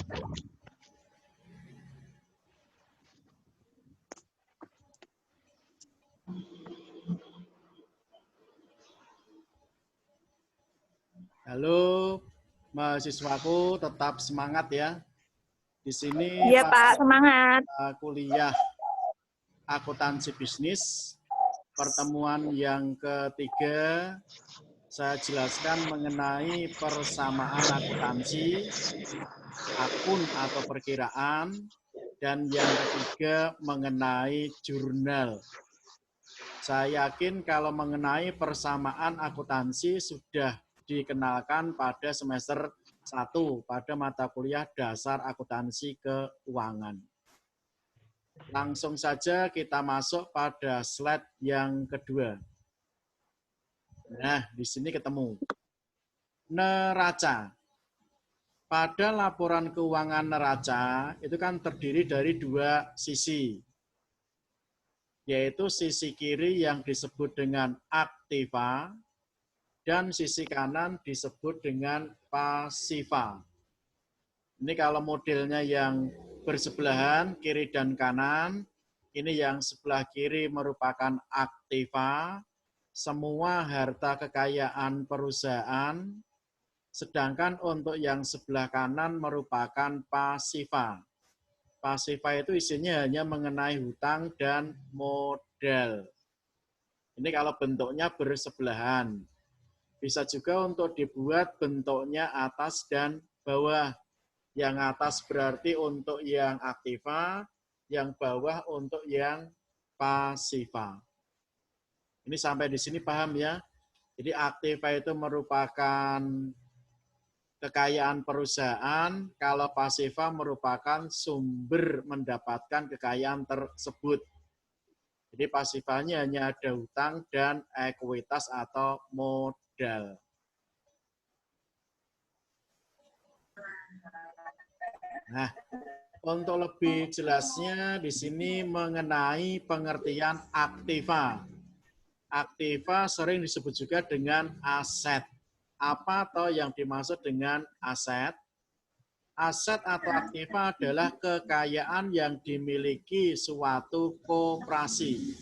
Halo, mahasiswaku tetap semangat ya. Di sini Iya Pak, semangat. Kuliah akuntansi bisnis, pertemuan yang ketiga, saya jelaskan mengenai persamaan akuntansi, akun atau perkiraan, dan yang ketiga mengenai jurnal. Saya yakin kalau mengenai persamaan akuntansi sudah dikenalkan pada semester 1 pada mata kuliah dasar akuntansi keuangan. Langsung saja kita masuk pada slide yang kedua. Nah, di sini ketemu. Neraca. Pada laporan keuangan neraca itu kan terdiri dari dua sisi, yaitu sisi kiri yang disebut dengan aktiva dan sisi kanan disebut dengan pasiva. Ini kalau modelnya yang bersebelahan, kiri dan kanan, ini yang sebelah kiri merupakan aktiva, semua harta kekayaan perusahaan, sedangkan untuk yang sebelah kanan merupakan pasiva. Pasiva itu isinya hanya mengenai hutang dan modal. Ini kalau bentuknya bersebelahan. Bisa juga untuk dibuat bentuknya atas dan bawah. Yang atas berarti untuk yang aktiva, yang bawah untuk yang pasiva. Ini sampai di sini paham ya? Jadi aktiva itu merupakan kekayaan perusahaan, kalau pasiva merupakan sumber mendapatkan kekayaan tersebut. Jadi pasifanya hanya ada hutang dan ekuitas atau modal. Nah, untuk lebih jelasnya di sini mengenai pengertian aktiva. Aktiva sering disebut juga dengan aset. Apa atau yang dimaksud dengan aset? Aset atau aktiva adalah kekayaan yang dimiliki suatu koperasi.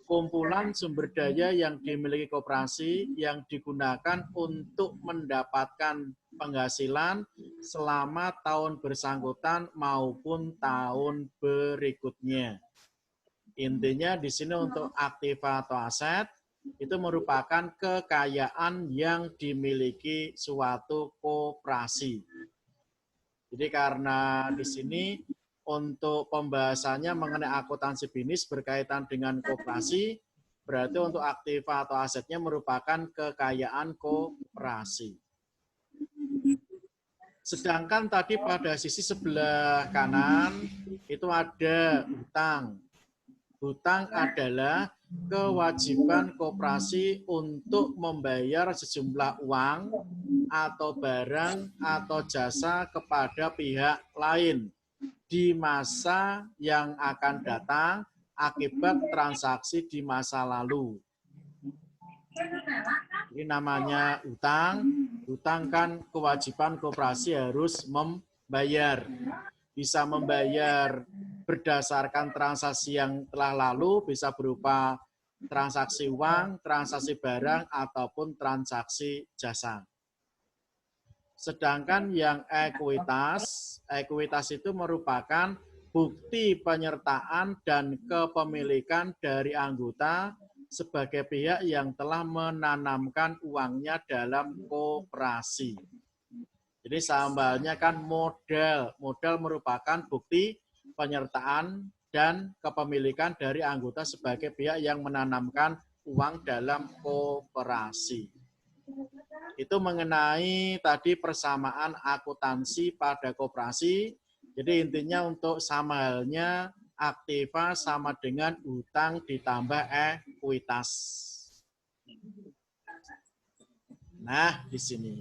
Kumpulan sumber daya yang dimiliki koperasi yang digunakan untuk mendapatkan penghasilan selama tahun bersangkutan maupun tahun berikutnya. Intinya di sini untuk aktiva atau aset itu merupakan kekayaan yang dimiliki suatu koperasi. Jadi karena di sini untuk pembahasannya mengenai akuntansi bisnis berkaitan dengan koperasi, berarti untuk aktiva atau asetnya merupakan kekayaan koperasi. Sedangkan tadi pada sisi sebelah kanan itu ada hutang. Hutang adalah kewajiban koperasi untuk membayar sejumlah uang atau barang atau jasa kepada pihak lain di masa yang akan datang akibat transaksi di masa lalu. Ini namanya hutang. Hutang kan kewajiban koperasi harus membayar. Bisa membayar berdasarkan transaksi yang telah lalu, bisa berupa transaksi uang, transaksi barang, ataupun transaksi jasa. Sedangkan yang ekuitas, ekuitas itu merupakan bukti penyertaan dan kepemilikan dari anggota sebagai pihak yang telah menanamkan uangnya dalam koperasi. Jadi sambalnya kan modal. Modal merupakan bukti penyertaan dan kepemilikan dari anggota sebagai pihak yang menanamkan uang dalam koperasi. Itu mengenai tadi persamaan akuntansi pada koperasi. Jadi intinya untuk sama halnya aktiva sama dengan hutang ditambah ekuitas. Nah, di sini.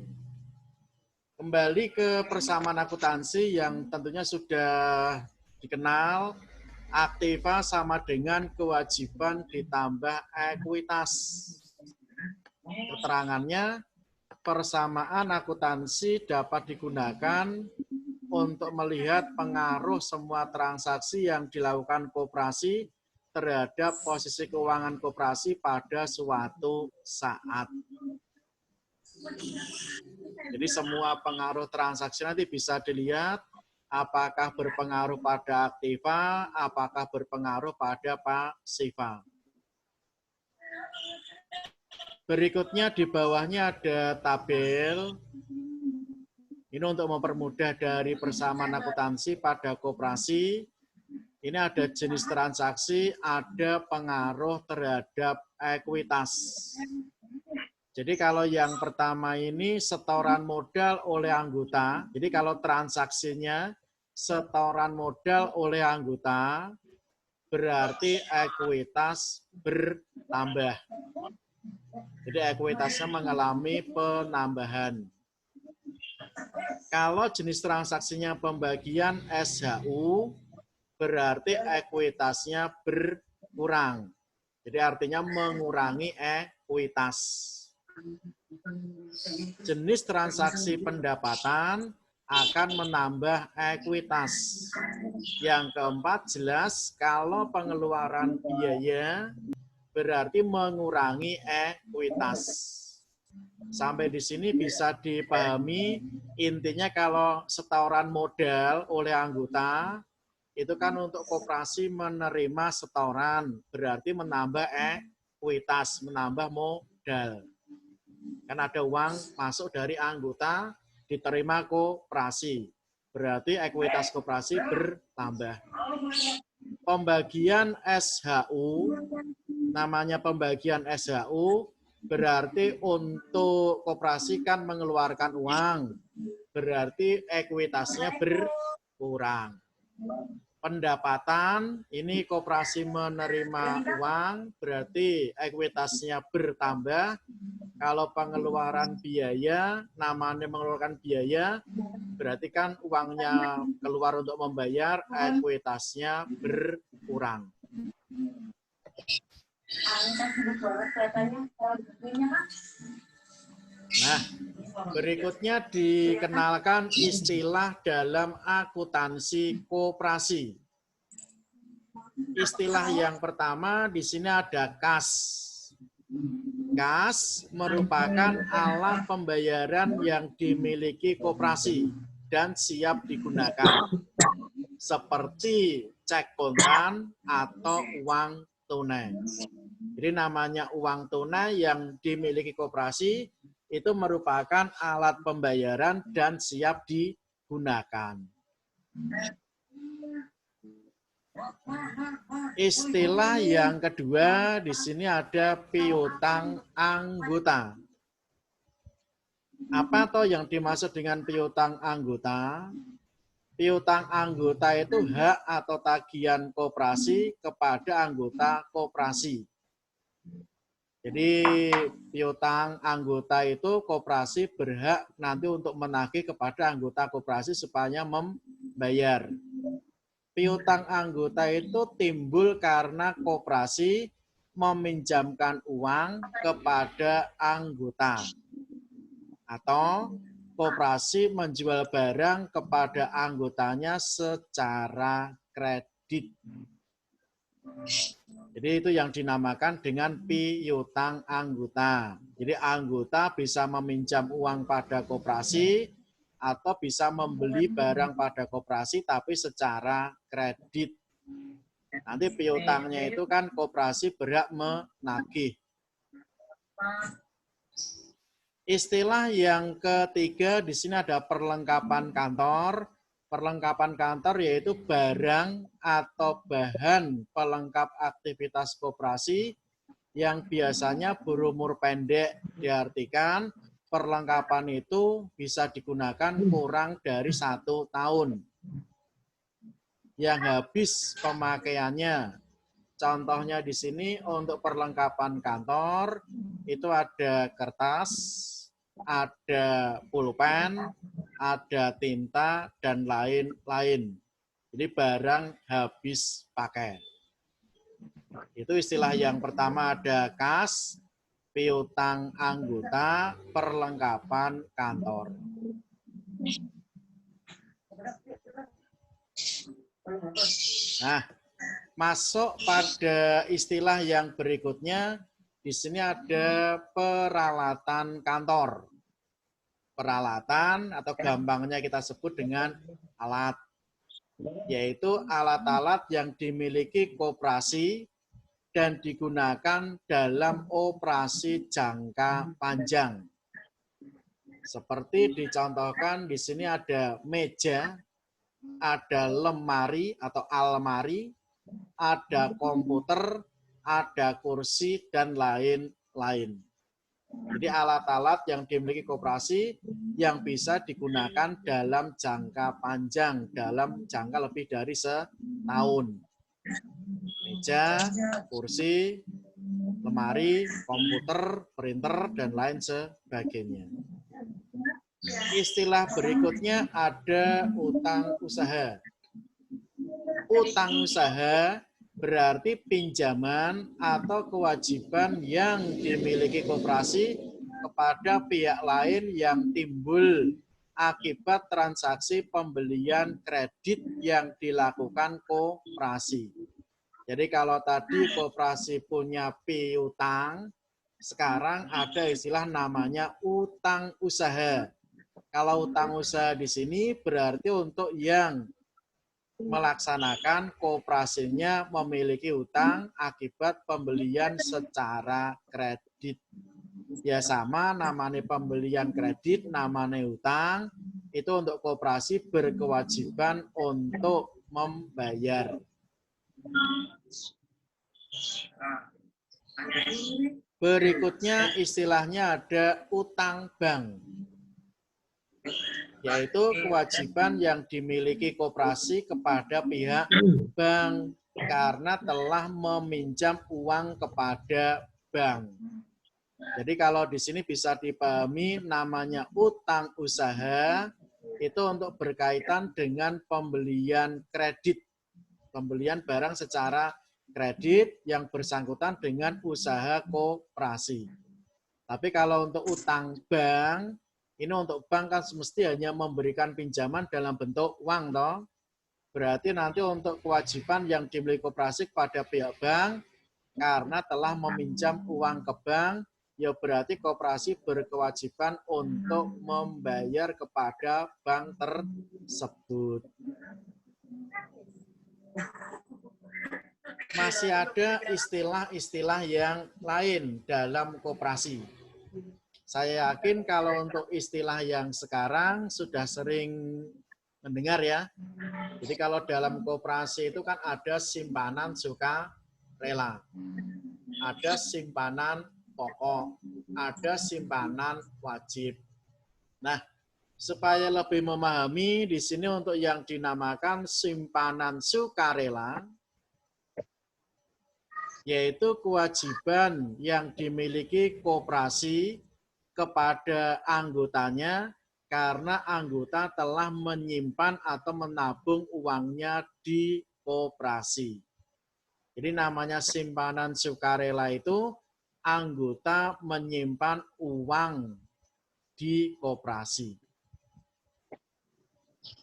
Kembali ke persamaan akuntansi yang tentunya sudah dikenal, aktiva sama dengan kewajiban ditambah ekuitas. Keterangannya, persamaan akuntansi dapat digunakan untuk melihat pengaruh semua transaksi yang dilakukan koperasi terhadap posisi keuangan koperasi pada suatu saat. Jadi semua pengaruh transaksi nanti bisa dilihat apakah berpengaruh pada aktiva, apakah berpengaruh pada pasiva. Berikutnya di bawahnya ada tabel. Ini untuk mempermudah dari persamaan akuntansi pada koperasi. Ini ada jenis transaksi, ada pengaruh terhadap ekuitas. Jadi kalau yang pertama ini setoran modal oleh anggota. Jadi kalau transaksinya setoran modal oleh anggota, berarti ekuitas bertambah. Jadi ekuitasnya mengalami penambahan. Kalau jenis transaksinya pembagian SHU, berarti ekuitasnya berkurang. Jadi artinya mengurangi ekuitas. Jenis transaksi pendapatan akan menambah ekuitas. Yang keempat jelas kalau pengeluaran biaya berarti mengurangi ekuitas. Sampai di sini bisa dipahami, intinya kalau setoran modal oleh anggota, itu kan untuk koperasi menerima setoran, berarti menambah ekuitas, menambah modal. Kan ada uang masuk dari anggota, diterima koperasi, berarti ekuitas koperasi bertambah. Pembagian SHU, namanya pembagian SHU, berarti untuk koperasi kan mengeluarkan uang, berarti ekuitasnya berkurang. Pendapatan, ini koperasi menerima uang, berarti ekuitasnya bertambah. Kalau pengeluaran biaya, namanya mengeluarkan biaya, berarti kan uangnya keluar untuk membayar, ekuitasnya berkurang. Nah, berikutnya dikenalkan istilah dalam akuntansi koperasi. Istilah yang pertama di sini ada kas. Kas merupakan alat pembayaran yang dimiliki koperasi dan siap digunakan, seperti cek kontan atau uang tunai. Jadi namanya uang tunai yang dimiliki koperasi itu merupakan alat pembayaran dan siap digunakan. Istilah yang kedua di sini ada piutang anggota. Apa toh yang dimaksud dengan piutang anggota? Piutang anggota itu hak atau tagihan koperasi kepada anggota koperasi. Jadi piutang anggota itu koperasi berhak nanti untuk menagih kepada anggota koperasi supaya membayar. Piutang anggota itu timbul karena koperasi meminjamkan uang kepada anggota atau koperasi menjual barang kepada anggotanya secara kredit. Jadi itu yang dinamakan dengan piutang anggota. Jadi anggota bisa meminjam uang pada koperasi atau bisa membeli barang pada koperasi tapi secara kredit. Nanti piutangnya itu kan koperasi berhak menagih. Istilah yang ketiga di sini ada perlengkapan kantor. Perlengkapan kantor yaitu barang atau bahan pelengkap aktivitas koperasi yang biasanya berumur pendek. Diartikan perlengkapan itu bisa digunakan kurang dari 1 tahun. Yang habis pemakaiannya. Contohnya di sini untuk perlengkapan kantor itu ada kertas, ada pulpen, ada tinta, dan lain-lain. Jadi barang habis pakai. Itu istilah yang pertama ada kas. piutang anggota, perlengkapan kantor. Nah, masuk pada istilah yang berikutnya, di sini ada peralatan kantor. Peralatan atau gampangnya kita sebut dengan alat, yaitu alat-alat yang dimiliki koperasi dan digunakan dalam operasi jangka panjang. Seperti dicontohkan di sini ada meja, ada lemari atau almari, ada komputer, ada kursi, dan lain-lain. Jadi alat-alat yang dimiliki koperasi yang bisa digunakan dalam jangka panjang, dalam jangka lebih dari setahun. Meja, kursi, lemari, komputer, printer, dan lain sebagainya. Istilah berikutnya ada utang usaha. Utang usaha berarti pinjaman atau kewajiban yang dimiliki koperasi kepada pihak lain yang timbul akibat transaksi pembelian kredit yang dilakukan koperasi. Jadi kalau tadi koperasi punya piutang, sekarang ada istilah namanya utang usaha. Kalau utang usaha di sini berarti untuk yang melaksanakan koperasinya memiliki utang akibat pembelian secara kredit. Ya sama, namanya pembelian kredit, namanya utang, itu untuk koperasi berkewajiban untuk membayar. Berikutnya istilahnya ada utang bank, yaitu kewajiban yang dimiliki koperasi kepada pihak bank karena telah meminjam uang kepada bank. Jadi kalau di sini bisa dipahami namanya utang usaha itu untuk berkaitan dengan pembelian kredit, pembelian barang secara kredit yang bersangkutan dengan usaha koperasi. Tapi kalau untuk utang bank, ini untuk bank kan semesti hanya memberikan pinjaman dalam bentuk uang, toh. Berarti nanti untuk kewajiban yang dimiliki koperasi kepada pihak bank karena telah meminjam uang ke bank, ya berarti koperasi berkewajiban untuk membayar kepada bank tersebut. Masih ada istilah-istilah yang lain dalam koperasi. Saya yakin kalau untuk istilah yang sekarang sudah sering mendengar ya. Jadi kalau dalam koperasi itu kan ada simpanan sukarela, ada simpanan pokok, ada simpanan wajib. Nah, supaya lebih memahami di sini untuk yang dinamakan simpanan sukarela, yaitu kewajiban yang dimiliki koperasi kepada anggotanya karena anggota telah menyimpan atau menabung uangnya di koperasi. Jadi namanya simpanan sukarela itu anggota menyimpan uang di koperasi.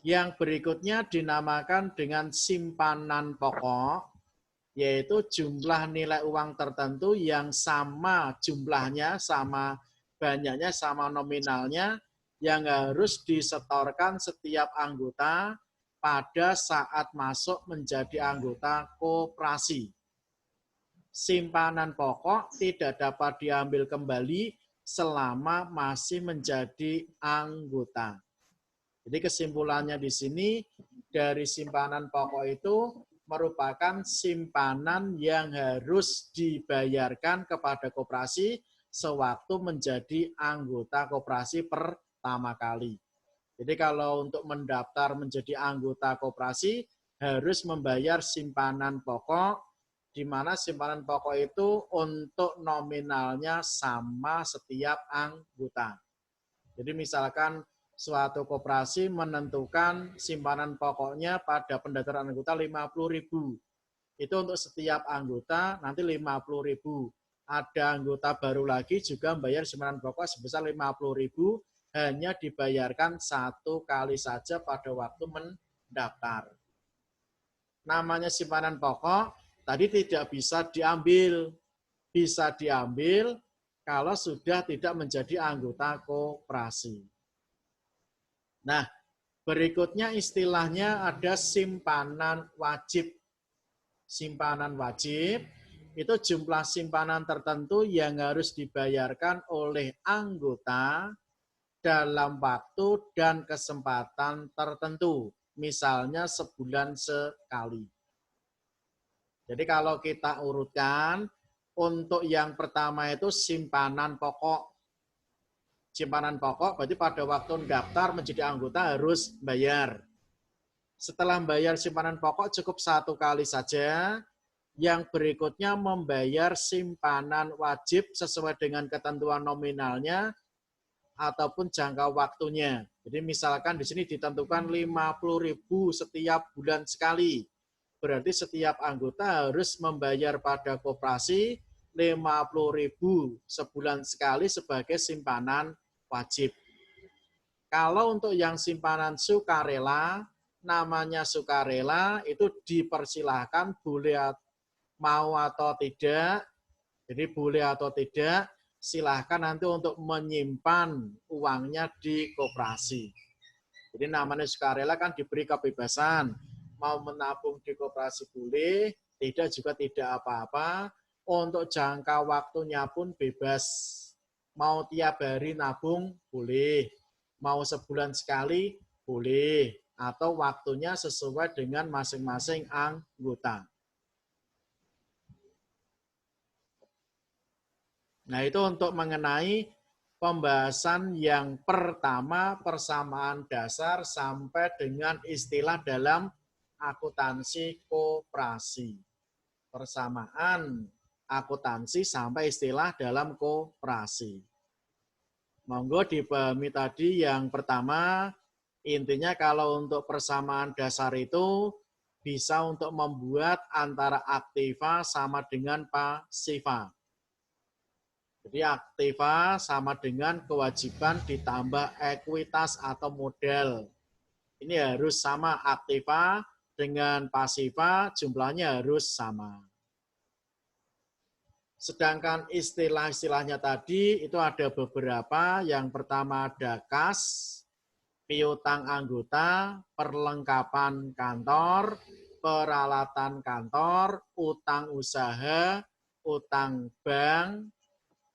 Yang berikutnya dinamakan dengan simpanan pokok, yaitu jumlah nilai uang tertentu yang sama jumlahnya, sama banyaknya, sama nominalnya, yang harus disetorkan setiap anggota pada saat masuk menjadi anggota koperasi. Simpanan pokok tidak dapat diambil kembali selama masih menjadi anggota. Jadi kesimpulannya di sini, dari simpanan pokok itu merupakan simpanan yang harus dibayarkan kepada koperasi sewaktu menjadi anggota koperasi pertama kali. Jadi kalau untuk mendaftar menjadi anggota koperasi harus membayar simpanan pokok, di mana simpanan pokok itu untuk nominalnya sama setiap anggota. Jadi misalkan suatu koperasi menentukan simpanan pokoknya pada pendaftaran anggota 50.000. Itu untuk setiap anggota nanti 50.000. ada anggota baru lagi juga membayar simpanan pokok sebesar 50.000, hanya dibayarkan 1 kali saja pada waktu mendaftar. Namanya simpanan pokok tadi tidak bisa diambil. Bisa diambil kalau sudah tidak menjadi anggota koperasi. Nah, berikutnya istilahnya ada simpanan wajib. Simpanan wajib itu jumlah simpanan tertentu yang harus dibayarkan oleh anggota dalam waktu dan kesempatan tertentu. Misalnya sebulan sekali. Jadi kalau kita urutkan, untuk yang pertama itu simpanan pokok. Simpanan pokok berarti pada waktu daftar menjadi anggota harus bayar. Setelah bayar simpanan pokok cukup 1 kali saja. Yang berikutnya membayar simpanan wajib sesuai dengan ketentuan nominalnya ataupun jangka waktunya. Jadi misalkan di sini ditentukan 50.000 setiap bulan sekali. Berarti setiap anggota harus membayar pada koperasi 50.000 sebulan sekali sebagai simpanan wajib. Kalau untuk yang simpanan sukarela, namanya sukarela itu dipersilahkan boleh mau atau tidak. Jadi boleh atau tidak, silahkan nanti untuk menyimpan uangnya di koperasi. Jadi namanya sukarela kan diberi kebebasan. Mau menabung di koperasi boleh, tidak juga tidak apa-apa. Untuk jangka waktunya pun bebas. Mau tiap hari nabung boleh. Mau sebulan sekali boleh. Atau waktunya sesuai dengan masing-masing anggota. Nah, itu untuk mengenai pembahasan yang pertama, persamaan dasar sampai dengan istilah dalam akuntansi koperasi. Persamaan akuntansi sampai istilah dalam koperasi. Monggo dipahami tadi yang pertama, intinya kalau untuk persamaan dasar itu bisa untuk membuat antara aktiva sama dengan pasiva. Jadi aktiva sama dengan kewajiban ditambah ekuitas atau modal. Ini harus sama, aktiva dengan pasiva jumlahnya harus sama. Sedangkan istilah-istilahnya tadi itu ada beberapa. Yang pertama ada kas, piutang anggota, perlengkapan kantor, peralatan kantor, utang usaha, utang bank.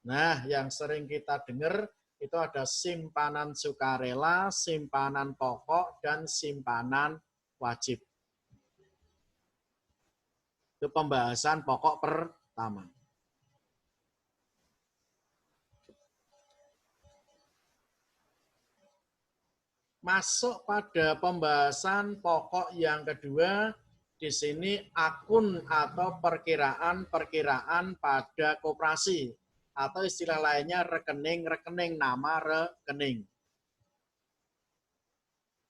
Nah, yang sering kita dengar itu ada simpanan sukarela, simpanan pokok, dan simpanan wajib. Itu pembahasan pokok pertama. Masuk pada pembahasan pokok yang kedua, di sini akun atau perkiraan pada koperasi. Atau istilah lainnya rekening nama rekening.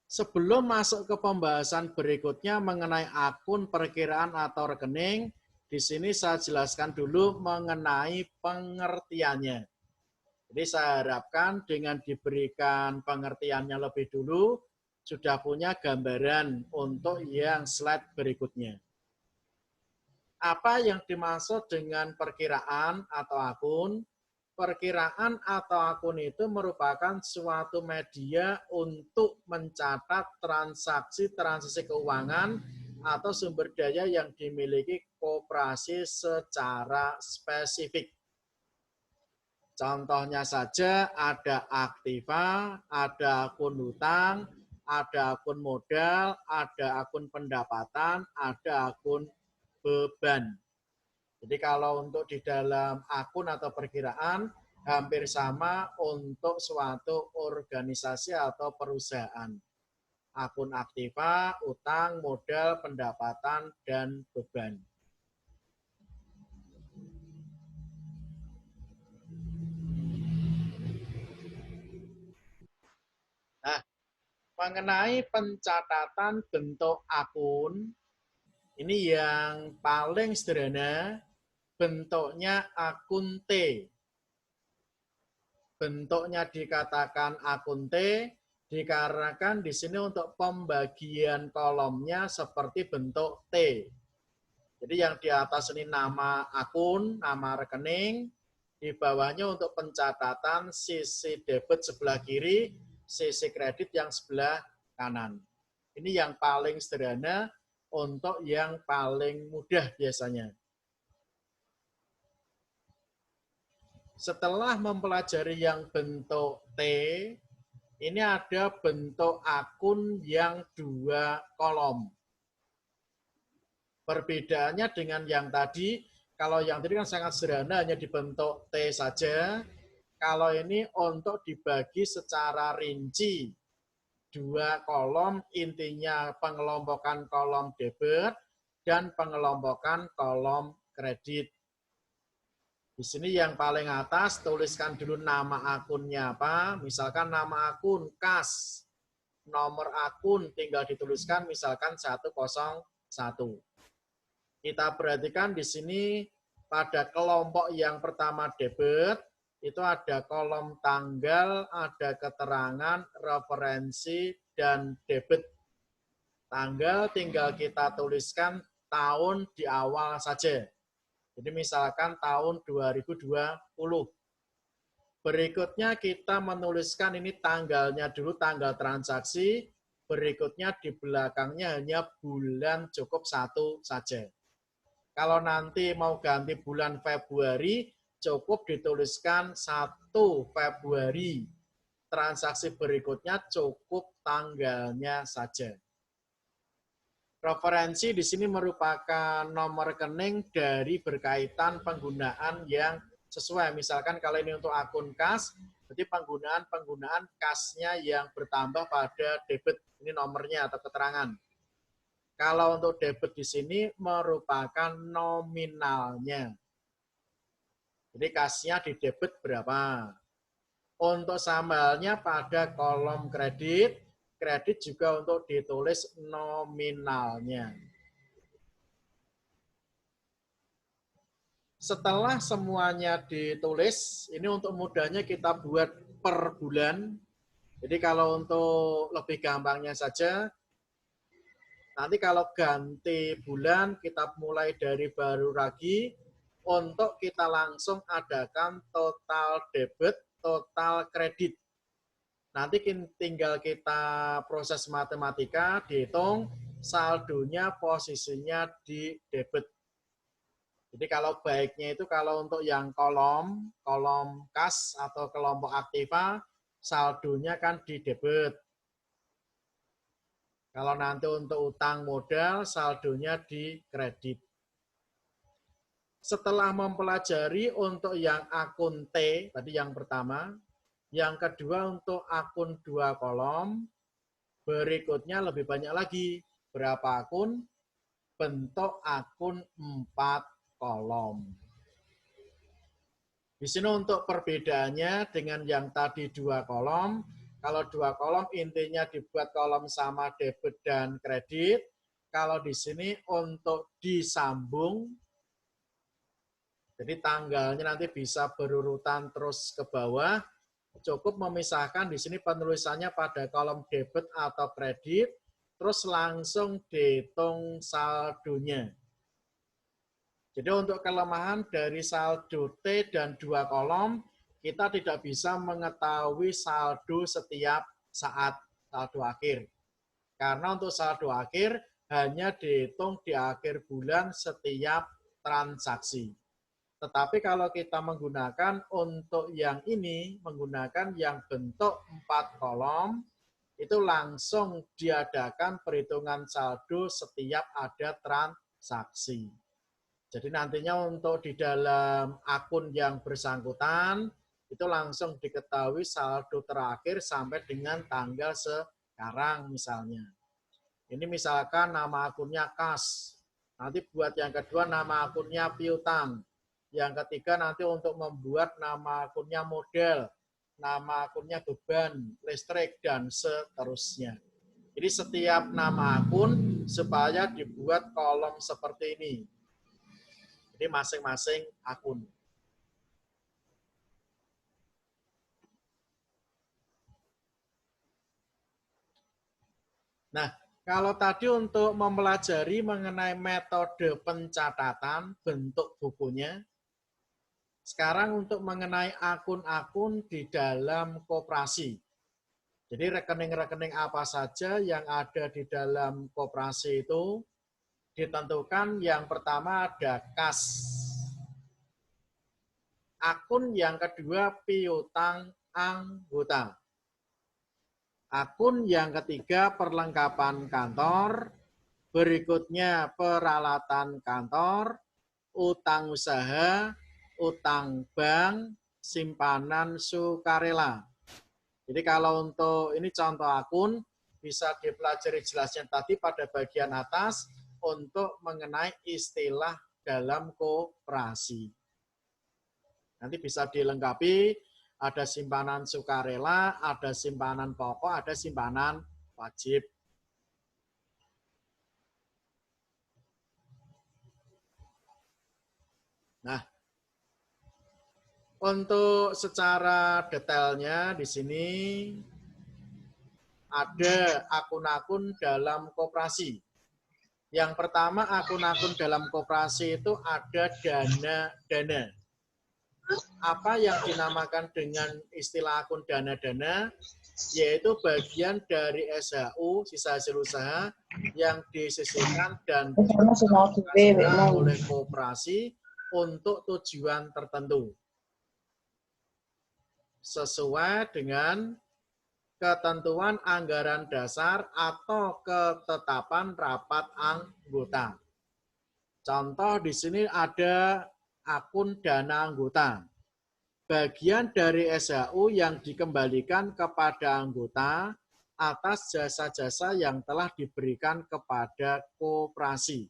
Sebelum masuk ke pembahasan berikutnya mengenai akun perkiraan atau rekening, di sini saya jelaskan dulu mengenai pengertiannya. Jadi saya harapkan dengan diberikan pengertiannya lebih dulu, sudah punya gambaran untuk yang slide berikutnya. Apa yang dimaksud dengan perkiraan atau akun? Perkiraan atau akun itu merupakan suatu media untuk mencatat transaksi keuangan atau sumber daya yang dimiliki koperasi secara spesifik. Contohnya saja ada aktiva, ada akun hutang, ada akun modal, ada akun pendapatan, ada akun beban. Jadi kalau untuk di dalam akun atau perkiraan hampir sama untuk suatu organisasi atau perusahaan. Akun aktiva, utang, modal, pendapatan, dan beban. Nah, mengenai pencatatan bentuk akun, ini yang paling sederhana, bentuknya akun T. Bentuknya dikatakan akun T dikarenakan di sini untuk pembagian kolomnya seperti bentuk T. Jadi yang di atas ini nama akun, nama rekening, di bawahnya untuk pencatatan sisi debit sebelah kiri, sisi kredit yang sebelah kanan. Ini yang paling sederhana untuk yang paling mudah biasanya. Setelah mempelajari yang bentuk T, ini ada bentuk akun yang 2 kolom. Perbedaannya dengan yang tadi, kalau yang tadi kan sangat sederhana, hanya dibentuk T saja. Kalau ini untuk dibagi secara rinci, 2 kolom, intinya pengelompokan kolom debit dan pengelompokan kolom kredit. Di sini yang paling atas, tuliskan dulu nama akunnya apa. Misalkan nama akun kas. Nomor akun tinggal dituliskan misalkan 101. Kita perhatikan di sini pada kelompok yang pertama debit, itu ada kolom tanggal, ada keterangan, referensi, dan debit. Tanggal tinggal kita tuliskan tahun di awal saja. Jadi misalkan tahun 2020. Berikutnya kita menuliskan ini tanggalnya dulu, tanggal transaksi. Berikutnya di belakangnya hanya bulan cukup 1 saja. Kalau nanti mau ganti bulan Februari, cukup dituliskan 1 Februari. Transaksi berikutnya cukup tanggalnya saja. Referensi di sini merupakan nomor rekening dari berkaitan penggunaan yang sesuai. Misalkan kalau ini untuk akun kas, berarti penggunaan kasnya yang bertambah pada debit. Ini nomornya atau keterangan. Kalau untuk debit di sini merupakan nominalnya. Jadi kasnya di debit berapa. Untuk sambalnya pada kolom kredit, kredit juga untuk ditulis nominalnya. Setelah semuanya ditulis, ini untuk mudahnya kita buat per bulan. Jadi kalau untuk lebih gampangnya saja, nanti kalau ganti bulan, kita mulai dari baru lagi, untuk kita langsung adakan total debit, total kredit. Nanti tinggal kita proses matematika, dihitung saldonya posisinya di debit. Jadi kalau baiknya itu kalau untuk yang kolom kas atau kelompok aktiva, saldonya kan di debit. Kalau nanti untuk utang modal, saldonya di kredit. Setelah mempelajari untuk yang akun T, tadi yang pertama, yang kedua untuk akun 2 kolom, berikutnya lebih banyak lagi. Berapa akun? Bentuk akun 4 kolom. Di sini untuk perbedaannya dengan yang tadi 2 kolom, kalau 2 kolom intinya dibuat kolom sama debit dan kredit. Kalau di sini untuk disambung, jadi tanggalnya nanti bisa berurutan terus ke bawah. Cukup memisahkan di sini penulisannya pada kolom debit atau kredit, terus langsung dihitung saldonya. Jadi untuk kelemahan dari saldo T dan 2 kolom, kita tidak bisa mengetahui saldo setiap saat, saldo akhir. Karena untuk saldo akhir hanya dihitung di akhir bulan setiap transaksi. Tetapi kalau kita menggunakan untuk yang ini, menggunakan yang bentuk 4 kolom, itu langsung diadakan perhitungan saldo setiap ada transaksi. Jadi nantinya untuk di dalam akun yang bersangkutan, itu langsung diketahui saldo terakhir sampai dengan tanggal sekarang misalnya. Ini misalkan nama akunnya kas. Nanti buat yang kedua nama akunnya piutang. Yang ketiga nanti untuk membuat nama akunnya modal, nama akunnya beban, listrik, dan seterusnya. Jadi setiap nama akun supaya dibuat kolom seperti ini. Jadi masing-masing akun. Nah, kalau tadi untuk mempelajari mengenai metode pencatatan bentuk bukunya, sekarang untuk mengenai akun-akun di dalam koperasi. Jadi rekening-rekening apa saja yang ada di dalam koperasi itu ditentukan. Yang pertama ada kas. Akun yang kedua piutang anggota. Akun yang ketiga perlengkapan kantor, berikutnya peralatan kantor, utang usaha, utang bank, simpanan sukarela. Jadi kalau untuk ini contoh akun, bisa dipelajari jelasnya tadi pada bagian atas untuk mengenai istilah dalam koperasi. Nanti bisa dilengkapi, ada simpanan sukarela, ada simpanan pokok, ada simpanan wajib. Nah, untuk secara detailnya di sini ada akun-akun dalam koperasi. Yang pertama akun-akun dalam koperasi itu ada dana-dana. Apa yang dinamakan dengan istilah akun dana-dana, yaitu bagian dari SHU, sisa hasil usaha, yang disisihkan dan dialokasikan oleh koperasi untuk tujuan tertentu. Sesuai dengan ketentuan anggaran dasar atau ketetapan rapat anggota. Contoh di sini ada akun dana anggota. Bagian dari SHU yang dikembalikan kepada anggota atas jasa-jasa yang telah diberikan kepada koperasi.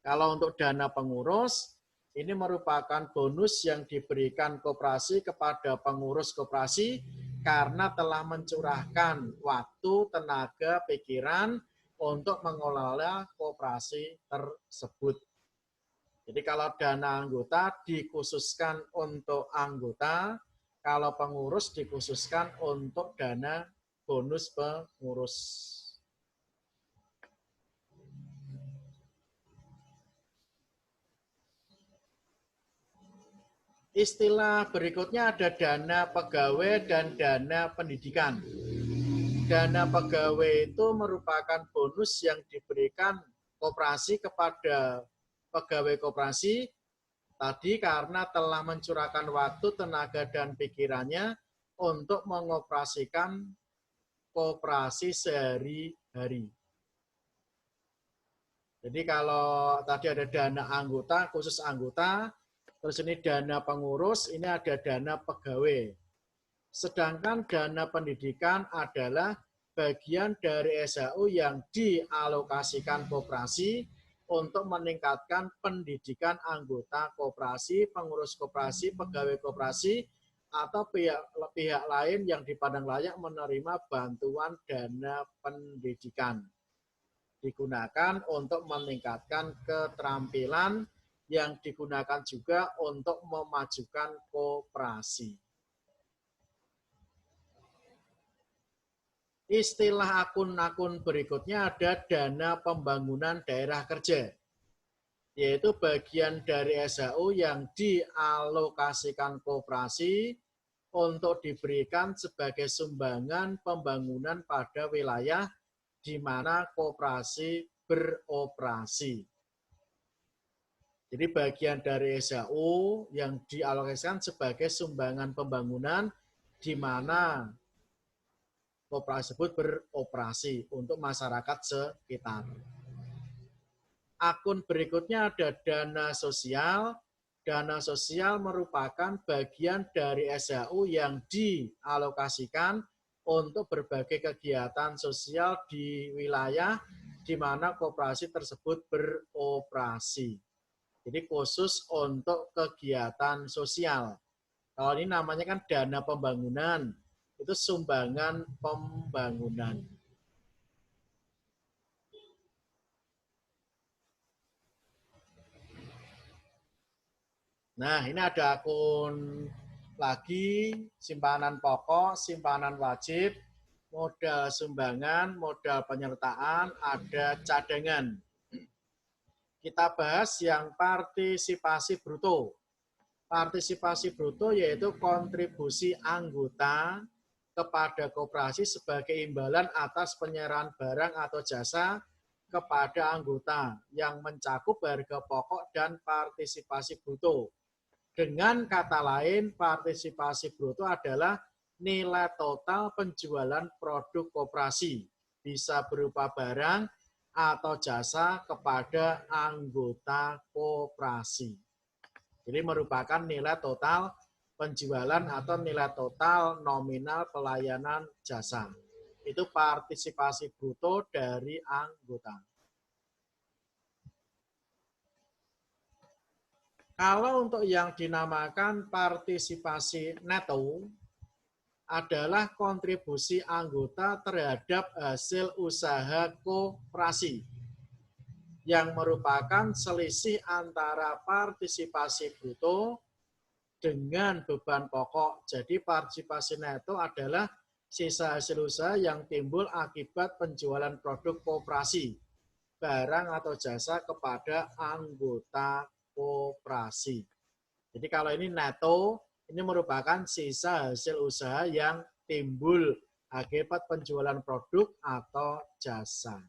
Kalau untuk dana pengurus, ini merupakan bonus yang diberikan koperasi kepada pengurus koperasi karena telah mencurahkan waktu, tenaga, pikiran untuk mengelola koperasi tersebut. Jadi kalau dana anggota dikhususkan untuk anggota, kalau pengurus dikhususkan untuk dana bonus pengurus. Istilah berikutnya ada dana pegawai dan dana pendidikan. Dana pegawai itu merupakan bonus yang diberikan koperasi kepada pegawai koperasi tadi karena telah mencurahkan waktu, tenaga, dan pikirannya untuk mengoperasikan koperasi sehari-hari. Jadi kalau tadi ada dana anggota, khusus anggota, terus ini dana pengurus, ini ada dana pegawai. Sedangkan dana pendidikan adalah bagian dari SHU yang dialokasikan koperasi untuk meningkatkan pendidikan anggota koperasi, pengurus koperasi, pegawai koperasi, atau pihak lain yang dipandang layak menerima bantuan dana pendidikan. Digunakan untuk meningkatkan keterampilan yang digunakan juga untuk memajukan koperasi. Istilah akun-akun berikutnya ada dana pembangunan daerah kerja, yaitu bagian dari SHU yang dialokasikan koperasi untuk diberikan sebagai sumbangan pembangunan pada wilayah di mana koperasi beroperasi. Jadi bagian dari SHU yang dialokasikan sebagai sumbangan pembangunan di mana koperasi tersebut beroperasi untuk masyarakat sekitar. Akun berikutnya ada dana sosial. Dana sosial merupakan bagian dari SHU yang dialokasikan untuk berbagai kegiatan sosial di wilayah di mana koperasi tersebut beroperasi. Jadi khusus untuk kegiatan sosial. Kalau ini namanya kan dana pembangunan, itu sumbangan pembangunan. Nah, ini ada akun lagi, simpanan pokok, simpanan wajib, modal sumbangan, modal penyertaan, ada cadangan. Kita bahas yang partisipasi bruto. Partisipasi bruto yaitu kontribusi anggota kepada koperasi sebagai imbalan atas penyerahan barang atau jasa kepada anggota yang mencakup harga pokok dan partisipasi bruto. Dengan kata lain, partisipasi bruto adalah nilai total penjualan produk koperasi, bisa berupa barang atau jasa kepada anggota koperasi. Jadi merupakan nilai total penjualan atau nilai total nominal pelayanan jasa. Itu partisipasi bruto dari anggota. Kalau untuk yang dinamakan partisipasi neto adalah kontribusi anggota terhadap hasil usaha koperasi yang merupakan selisih antara partisipasi bruto dengan beban pokok. Jadi partisipasi neto adalah sisa hasil usaha yang timbul akibat penjualan produk koperasi, barang atau jasa kepada anggota koperasi. Jadi kalau ini neto, ini merupakan sisa hasil usaha yang timbul akibat penjualan produk atau jasa.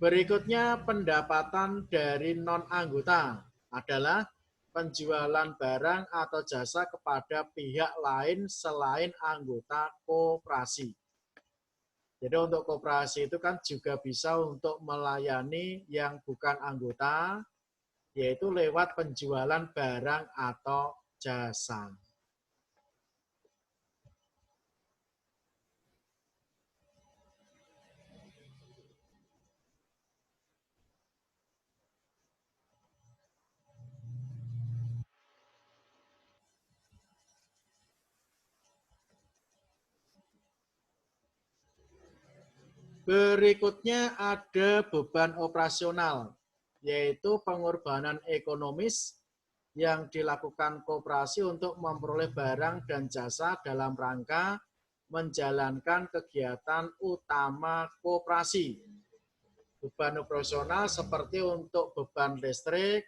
Berikutnya pendapatan dari non-anggota adalah penjualan barang atau jasa kepada pihak lain selain anggota koperasi. Jadi untuk koperasi itu kan juga bisa untuk melayani yang bukan anggota, yaitu lewat penjualan barang atau jasa. Berikutnya ada beban operasional, yaitu pengorbanan ekonomis yang dilakukan koperasi untuk memperoleh barang dan jasa dalam rangka menjalankan kegiatan utama koperasi. Beban operasional seperti untuk beban listrik,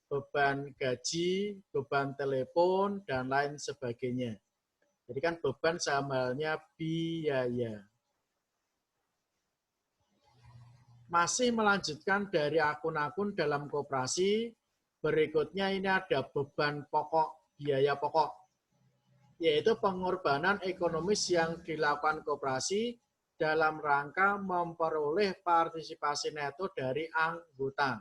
beban gaji, beban telepon, dan lain sebagainya. Jadi kan beban sama halnya biaya. Masih melanjutkan dari akun-akun dalam koperasi, berikutnya ini ada beban pokok, biaya pokok, yaitu pengorbanan ekonomis yang dilakukan koperasi dalam rangka memperoleh partisipasi neto dari anggota.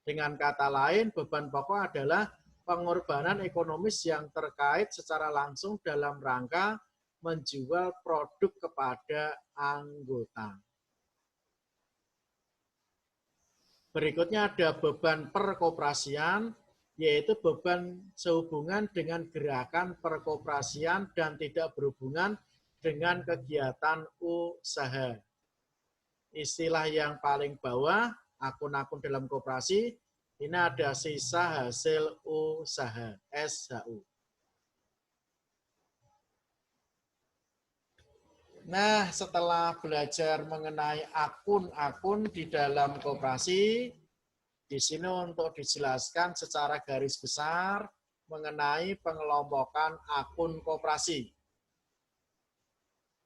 Dengan kata lain, beban pokok adalah pengorbanan ekonomis yang terkait secara langsung dalam rangka menjual produk kepada anggota. Berikutnya ada beban perkoperasian, yaitu beban sehubungan dengan gerakan perkoperasian dan tidak berhubungan dengan kegiatan usaha. Istilah yang paling bawah, akun-akun dalam koperasi, ini ada sisa hasil usaha, SHU. Nah, setelah belajar mengenai akun-akun di dalam koperasi, di sini untuk dijelaskan secara garis besar mengenai pengelompokan akun koperasi.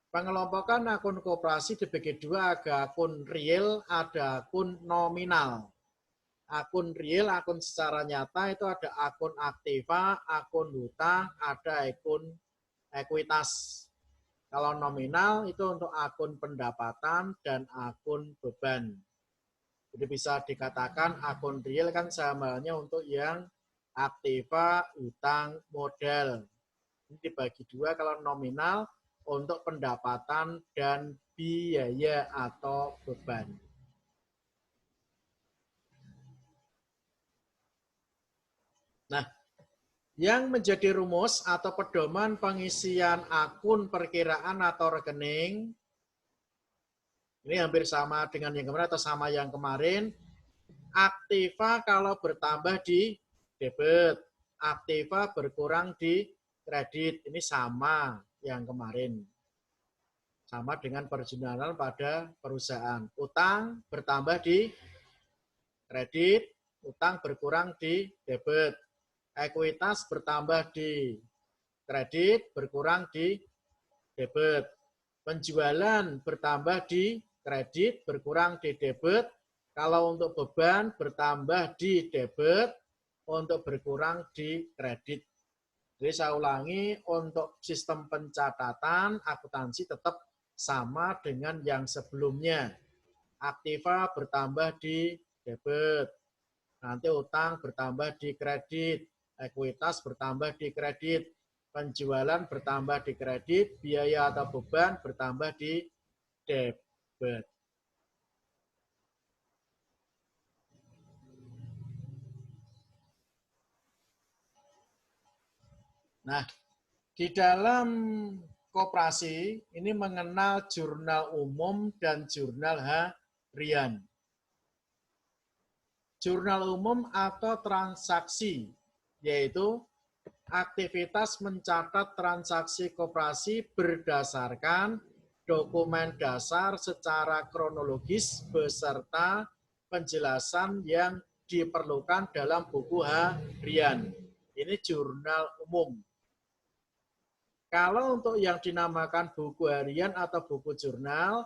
Pengelompokan akun koperasi dibagi dua, ada akun real, ada akun nominal. Akun real, akun secara nyata itu ada akun aktiva, akun hutang, ada akun ekuitas. Kalau nominal itu untuk akun pendapatan dan akun beban. Jadi bisa dikatakan akun real kan sama halnya untuk yang aktiva, hutang, modal. Ini dibagi dua, kalau nominal untuk pendapatan dan biaya atau beban. Nah, yang menjadi rumus atau pedoman pengisian akun perkiraan atau rekening Ini hampir sama dengan yang kemarin atau sama yang kemarin. Aktiva kalau bertambah di debit, aktiva berkurang di kredit. Ini sama yang kemarin. Sama dengan perjalanan pada perusahaan. Utang bertambah di kredit, utang berkurang di debit. Ekuitas bertambah di kredit, berkurang di debit. Penjualan bertambah di kredit, berkurang di debit. Kalau untuk beban bertambah di debit, untuk berkurang di kredit. Jadi saya ulangi, untuk sistem pencatatan akuntansi tetap sama dengan yang sebelumnya. Aktiva bertambah di debit, nanti utang bertambah di kredit, ekuitas bertambah di kredit, penjualan bertambah di kredit, biaya atau beban bertambah di debit. Nah, di dalam koperasi ini mengenal jurnal umum dan jurnal harian. Jurnal umum atau transaksi, yaitu aktivitas mencatat transaksi koperasi berdasarkan dokumen dasar secara kronologis beserta penjelasan yang diperlukan dalam buku harian. Ini jurnal umum. Kalau untuk yang dinamakan buku harian atau buku jurnal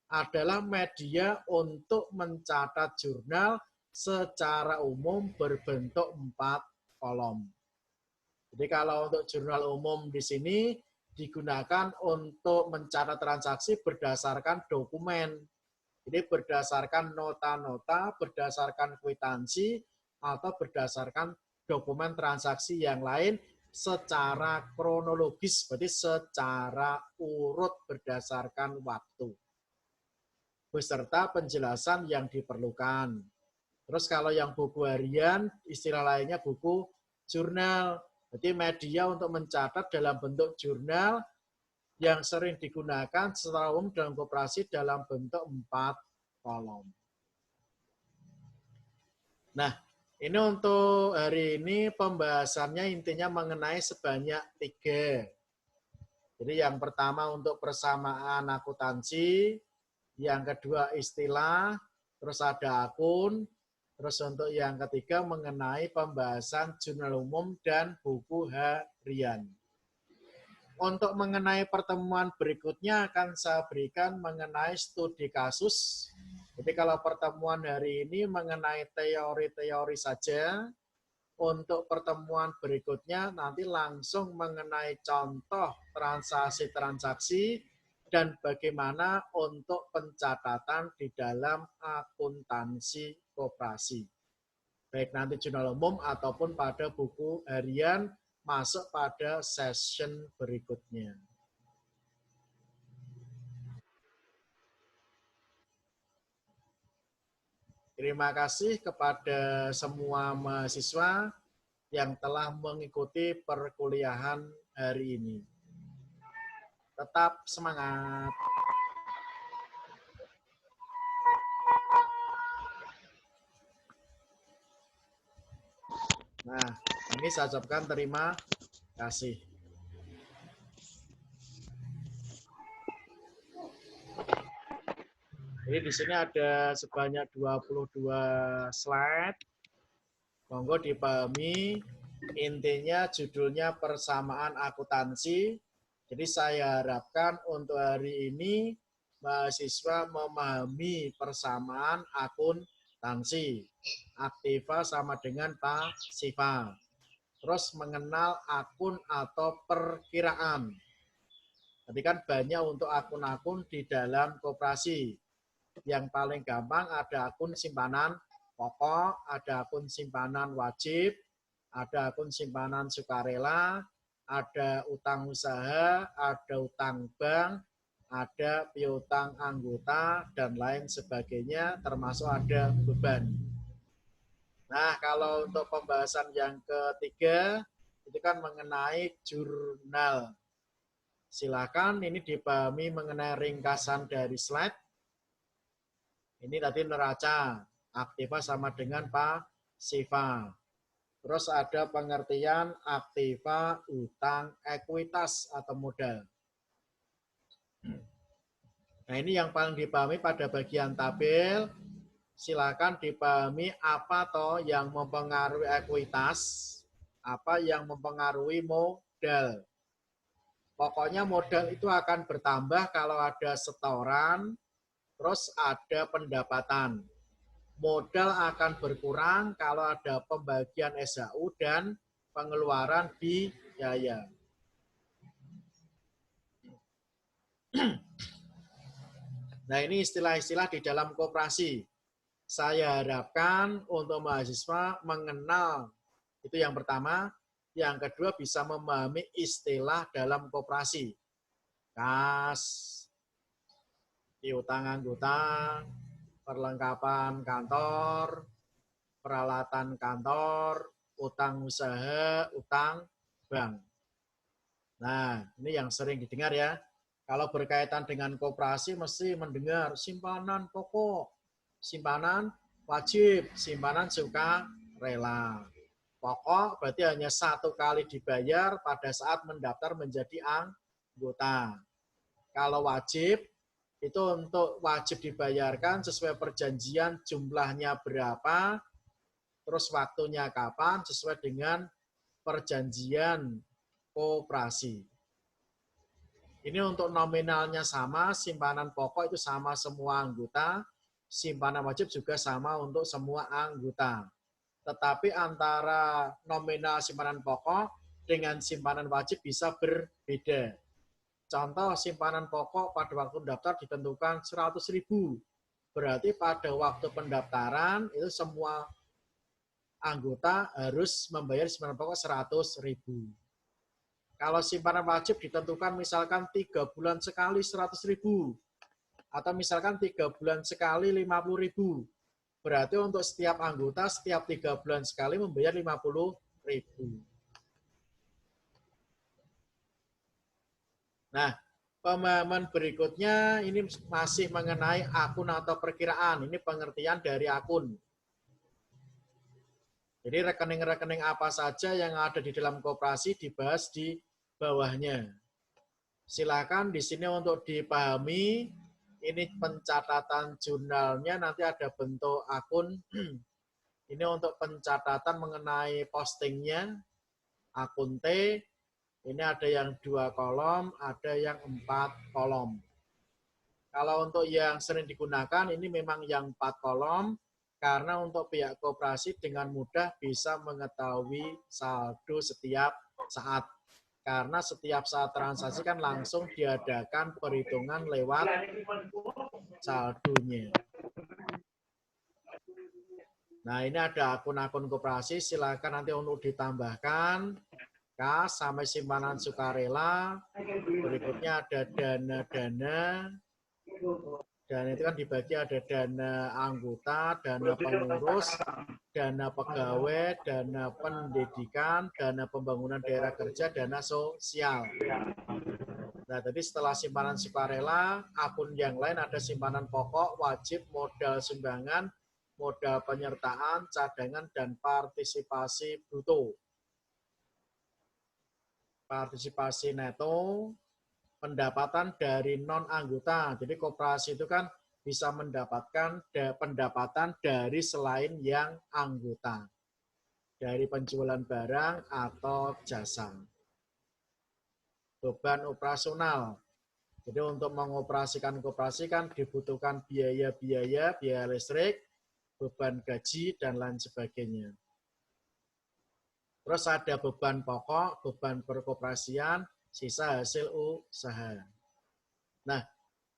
adalah media untuk mencatat jurnal secara umum berbentuk 4 kolom. Jadi kalau untuk jurnal umum di sini digunakan untuk mencatat transaksi berdasarkan dokumen. Jadi berdasarkan nota-nota, berdasarkan kwitansi, atau berdasarkan dokumen transaksi yang lain secara kronologis, berarti secara urut berdasarkan waktu. Beserta penjelasan yang diperlukan. Terus kalau yang buku harian, istilah lainnya buku jurnal. Jadi media untuk mencatat dalam bentuk jurnal yang sering digunakan secara umum dalam koperasi dalam bentuk 4 kolom. Nah, ini untuk hari ini pembahasannya intinya mengenai sebanyak 3. Jadi yang pertama untuk persamaan akuntansi, yang kedua istilah, terus ada akun, terus untuk yang ketiga mengenai pembahasan jurnal umum dan buku harian. Untuk mengenai pertemuan berikutnya akan saya berikan mengenai studi kasus. Jadi kalau pertemuan hari ini mengenai teori-teori saja, untuk pertemuan berikutnya nanti langsung mengenai contoh transaksi-transaksi dan bagaimana untuk pencatatan di dalam akuntansi koperasi. Baik nanti jurnal umum ataupun pada buku harian masuk pada session berikutnya. Terima kasih kepada semua mahasiswa yang telah mengikuti perkuliahan hari ini. Tetap semangat. Nah, ini saya ucapkan terima kasih. Jadi di sini ada sebanyak 22 slide. Monggo dipahami, intinya judulnya persamaan akuntansi. Jadi saya harapkan untuk hari ini mahasiswa memahami persamaan akuntansi. Aktiva sama dengan pasiva. Terus mengenal akun atau perkiraan. Tapi kan banyak untuk akun-akun di dalam koperasi. Yang paling gampang ada akun simpanan pokok, ada akun simpanan wajib, ada akun simpanan sukarela, ada utang usaha, ada utang bank, ada piutang anggota, dan lain sebagainya, termasuk ada beban. Nah, kalau untuk pembahasan yang ketiga, itu kan mengenai jurnal. Silakan ini dipahami mengenai ringkasan dari slide. Ini tadi neraca, aktiva sama dengan pasiva. Terus ada pengertian aktiva, utang, ekuitas atau modal. Nah ini yang paling dipahami pada bagian tabel. Silakan dipahami apa toh yang mempengaruhi ekuitas, apa yang mempengaruhi modal. Pokoknya modal itu akan bertambah kalau ada setoran, terus ada pendapatan. Modal akan berkurang kalau ada pembagian SHU dan pengeluaran biaya. Nah ini istilah-istilah di dalam koperasi. Saya harapkan untuk mahasiswa mengenal, itu yang pertama. Yang kedua bisa memahami istilah dalam koperasi. Kas, piutang anggota, perlengkapan kantor, peralatan kantor, utang usaha, utang bank. Nah, ini yang sering didengar ya. Kalau berkaitan dengan koperasi mesti mendengar simpanan pokok, simpanan wajib, simpanan sukarela. Pokok berarti hanya satu kali dibayar pada saat mendaftar menjadi anggota. Kalau wajib, itu untuk wajib dibayarkan sesuai perjanjian jumlahnya berapa, terus waktunya kapan, sesuai dengan perjanjian koperasi. Ini untuk nominalnya sama, simpanan pokok itu sama semua anggota, simpanan wajib juga sama untuk semua anggota. Tetapi antara nominal simpanan pokok dengan simpanan wajib bisa berbeda. Contoh simpanan pokok pada waktu daftar ditentukan 100.000. Berarti pada waktu pendaftaran itu semua anggota harus membayar simpanan pokok 100.000. Kalau simpanan wajib ditentukan misalkan 3 bulan sekali 100.000. Atau misalkan 3 bulan sekali 50.000. Berarti untuk setiap anggota setiap 3 bulan sekali membayar 50.000. Nah, pemahaman berikutnya ini masih mengenai akun atau perkiraan. Ini pengertian dari akun. Jadi rekening-rekening apa saja yang ada di dalam koperasi dibahas di bawahnya. Silakan di sini untuk dipahami. Ini pencatatan jurnalnya nanti ada bentuk akun. Ini untuk pencatatan mengenai postingnya. Akun T. Ini ada yang 2 kolom, ada yang 4 kolom. Kalau untuk yang sering digunakan, ini memang yang 4 kolom, karena untuk pihak koperasi dengan mudah bisa mengetahui saldo setiap saat. Karena setiap saat transaksi kan langsung diadakan perhitungan lewat saldonya. Nah ini ada akun-akun koperasi, silakan nanti untuk ditambahkan. Kas sampai simpanan sukarela. Berikutnya ada dana-dana. Dan itu kan dibagi ada dana anggota, dana pengurus, dana pegawai, dana pendidikan, dana pembangunan daerah kerja, dana sosial. Nah, tadi setelah simpanan sukarela, akun yang lain ada simpanan pokok, wajib, modal sumbangan, modal penyertaan, cadangan, dan partisipasi bruto. Partisipasi neto, pendapatan dari non-anggota. Jadi koperasi itu kan bisa mendapatkan pendapatan dari selain yang anggota. Dari penjualan barang atau jasa. Beban operasional. Jadi untuk mengoperasikan koperasi kan dibutuhkan biaya-biaya, biaya listrik, beban gaji, dan lain sebagainya. Terus ada beban pokok, beban perkoperasian, sisa hasil usaha. Nah,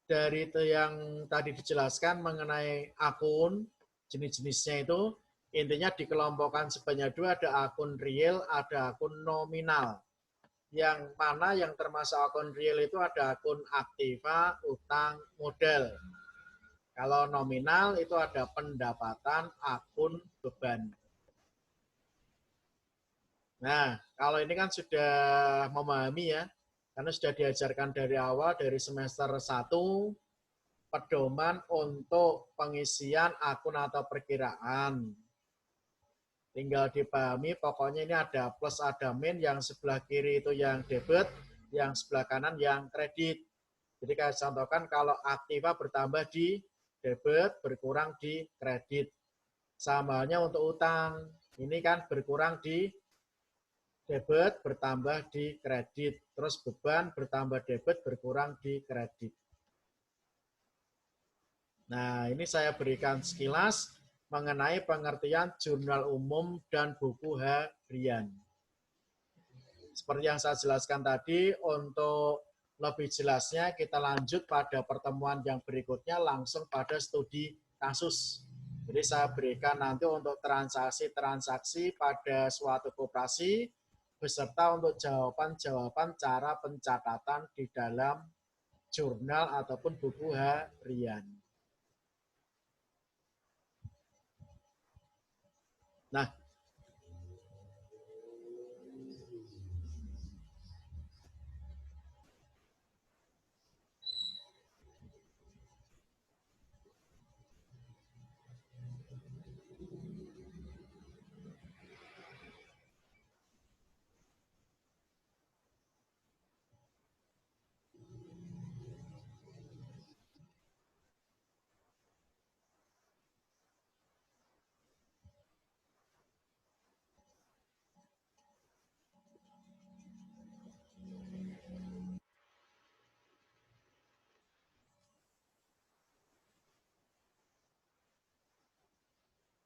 dari itu yang tadi dijelaskan mengenai akun, jenis-jenisnya itu, intinya dikelompokkan sebanyak 2, ada akun real, ada akun nominal. Yang mana yang termasuk akun real itu ada akun aktiva, utang, modal. Kalau nominal itu ada pendapatan, akun, beban. Nah, kalau ini kan sudah memahami ya, karena sudah diajarkan dari awal, dari semester 1, pedoman untuk pengisian akun atau perkiraan. Tinggal dipahami, pokoknya ini ada plus, ada min, yang sebelah kiri itu yang debit, yang sebelah kanan yang kredit. Jadi saya contohkan kalau aktiva bertambah di debit, berkurang di kredit. Sama halnya untuk utang, ini kan berkurang di debit, bertambah di kredit. Terus beban bertambah debit, berkurang di kredit. Nah, ini saya berikan sekilas mengenai pengertian jurnal umum dan buku harian. Seperti yang saya jelaskan tadi, untuk lebih jelasnya kita lanjut pada pertemuan yang berikutnya langsung pada studi kasus. Jadi saya berikan nanti untuk transaksi-transaksi pada suatu koperasi, beserta untuk jawaban-jawaban cara pencatatan di dalam jurnal ataupun buku harian. Nah,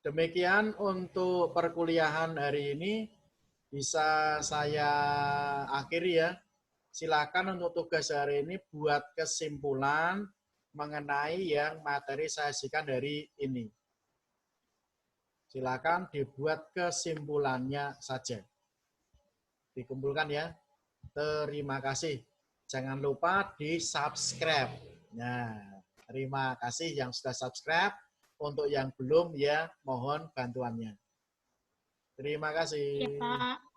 demikian untuk perkuliahan hari ini bisa saya akhiri ya. Silakan untuk tugas hari ini buat kesimpulan mengenai yang materi saya sajikan dari ini. Silakan dibuat kesimpulannya saja. Dikumpulkan ya. Terima kasih. Jangan lupa di-subscribe. Nah, terima kasih yang sudah subscribe. Untuk yang belum ya mohon bantuannya. Terima kasih. Ya, Pak.